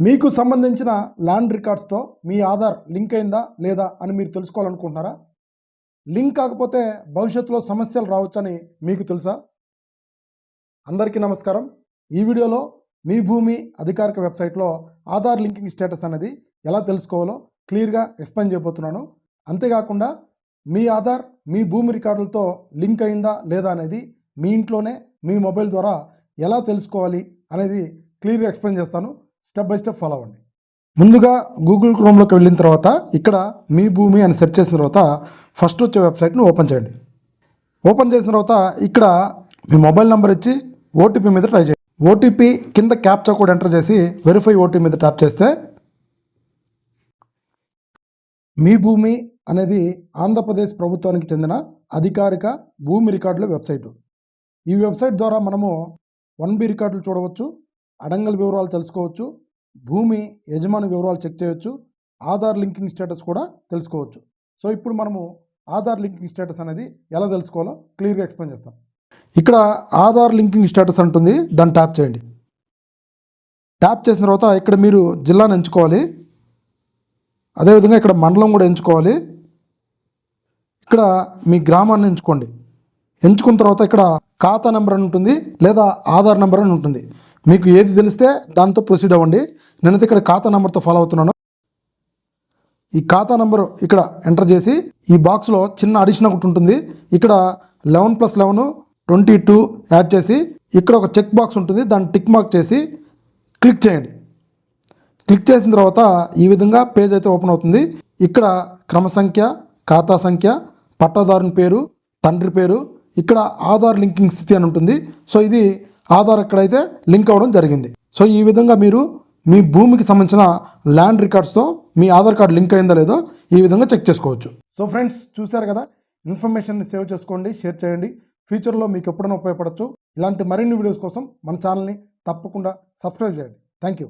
మీకు సంబంధించిన ల్యాండ్ రికార్డ్స్తో మీ ఆధార్ లింక్ అయిందా లేదా అని మీరు తెలుసుకోవాలనుకుంటున్నారా? లింక్ కాకపోతే భవిష్యత్తులో సమస్యలు రావచ్చని మీకు తెలుసా? అందరికీ నమస్కారం. ఈ వీడియోలో మీ భూమి అధికారిక వెబ్సైట్లో ఆధార్ లింకింగ్ స్టేటస్ అనేది ఎలా తెలుసుకోవాలో క్లియర్గా ఎక్స్ప్లెయిన్ చేయబోతున్నాను. అంతేకాకుండా మీ ఆధార్ మీ భూమి రికార్డులతో లింక్ అయిందా లేదా అనేది మీ ఇంట్లోనే మీ మొబైల్ ద్వారా ఎలా తెలుసుకోవాలి అనేది క్లియర్గా ఎక్స్ప్లెయిన్ చేస్తాను. స్టెప్ బై స్టెప్ ఫాలో అవ్వండి. ముందుగా గూగుల్ క్రోమ్లోకి వెళ్ళిన తర్వాత ఇక్కడ మీ భూమి అని సెర్చ్ చేసిన తర్వాత ఫస్ట్ వచ్చే వెబ్సైట్ని ఓపెన్ చేయండి. ఓపెన్ చేసిన తర్వాత ఇక్కడ మీ మొబైల్ నెంబర్ ఇచ్చి ఓటీపీ మీద ట్రై చేయండి. ఓటీపీ కింద క్యాప్చా కోడ్ ఎంటర్ చేసి వెరిఫై ఓటీపీ మీద ట్యాప్ చేస్తే మీ భూమి అనేది ఆంధ్రప్రదేశ్ ప్రభుత్వానికి చెందిన అధికారిక భూమి రికార్డుల వెబ్సైటు. ఈ వెబ్సైట్ ద్వారా మనము 1B రికార్డులు చూడవచ్చు, అడంగల్ వివరాలు తెలుసుకోవచ్చు, భూమి యజమాని వివరాలు చెక్ చేయవచ్చు, ఆధార్ లింకింగ్ స్టేటస్ కూడా తెలుసుకోవచ్చు. సో ఇప్పుడు మనము ఆధార్ లింకింగ్ స్టేటస్ అనేది ఎలా తెలుసుకోవాలో క్లియర్గా ఎక్స్ప్లెయిన్ చేస్తాం. ఇక్కడ ఆధార్ లింకింగ్ స్టేటస్ అంటుంది, దాన్ని ట్యాప్ చేయండి. ట్యాప్ చేసిన తర్వాత ఇక్కడ మీరు జిల్లాను ఎంచుకోవాలి, అదేవిధంగా ఇక్కడ మండలం కూడా ఎంచుకోవాలి. ఇక్కడ మీ గ్రామాన్ని ఎంచుకోండి. ఎంచుకున్న తర్వాత ఇక్కడ ఖాతా నెంబర్ అని ఉంటుంది లేదా ఆధార్ నెంబర్ అని ఉంటుంది. మీకు ఏది తెలిస్తే దాంతో ప్రొసీడ్ అవ్వండి. నేనైతే ఇక్కడ ఖాతా నెంబర్తో ఫాలో అవుతున్నాను. ఈ ఖాతా నెంబరు ఇక్కడ ఎంటర్ చేసి ఈ బాక్స్లో చిన్న అడిషన్ ఒకటి ఉంటుంది. ఇక్కడ 11+11 22 యాడ్ చేసి ఇక్కడ ఒక చెక్ బాక్స్ ఉంటుంది, దాన్ని టిక్ మార్క్ చేసి క్లిక్ చేయండి. క్లిక్ చేసిన తర్వాత ఈ విధంగా పేజ్ అయితే ఓపెన్ అవుతుంది. ఇక్కడ క్రమ సంఖ్య, ఖాతా సంఖ్య, పట్టాదారుని పేరు, తండ్రి పేరు, ఇక్కడ ఆధార్ లింకింగ్ స్థితి అని ఉంటుంది. సో ఇది ఆధార్ ఎక్కడైతే లింక్ అవ్వడం జరిగింది. సో ఈ విధంగా మీరు మీ భూమికి సంబంధించిన ల్యాండ్ రికార్డ్స్తో మీ ఆధార్ కార్డు లింక్ అయిందో లేదో ఈ విధంగా చెక్ చేసుకోవచ్చు. సో ఫ్రెండ్స్, చూశారు కదా, ఇన్ఫర్మేషన్ని సేవ్ చేసుకోండి, షేర్ చేయండి. ఫ్యూచర్లో మీకు ఎప్పుడైనా ఉపయోగపడవచ్చు. ఇలాంటి మరిన్ని వీడియోస్ కోసం మన ఛానల్ని తప్పకుండా సబ్స్క్రైబ్ చేయండి. Thank you.